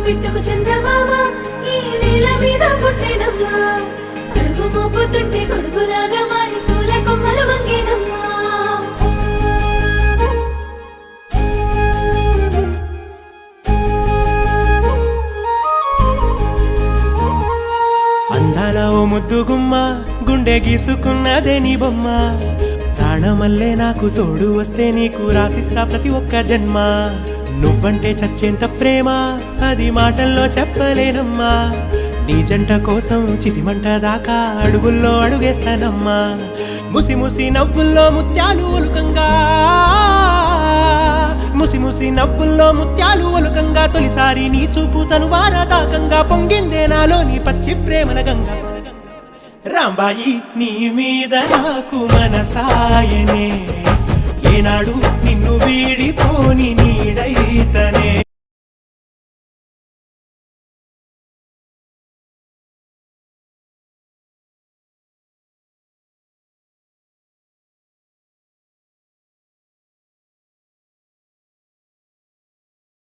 బిట్టుకు చందమామ ఈ నేల మీద పుట్టేనమ్మా అడుగు మోపుతుంటే కొడుకులాగా మారి పూల కొమ్మలు వంగేనమ్మా అందాల ఓ ముద్దు గుమ్మ గుండె గీసుకున్నదే నీ బొమ్మ ప్రాణమల్లే నాకు తోడు వస్తే నీకు రాసిస్తా ప్రతి ఒక్క జన్మ నువ్వంటే చచ్చేంత ప్రేమ అది మాటల్లో చెప్పలేనమ్మా నీ జంట కోసం చితిమంట దాకా అడుగుల్లో అడుగేస్తానమ్మా ముసి ముసి నవ్వుల్లో ముత్యాలు ఒలుకంగా ముసి ముసి నవ్వుల్లో ముత్యాలు ఒలుకంగా తొలిసారి నీ చూపు తను వారదాకంగా పొంగిందే నాలో నీ పచ్చి ప్రేమల గంగా రాంబాయి నీ మీద నాకు మనసాయనే ఏనాడు నిన్ను వీడిపోని నీడైతనే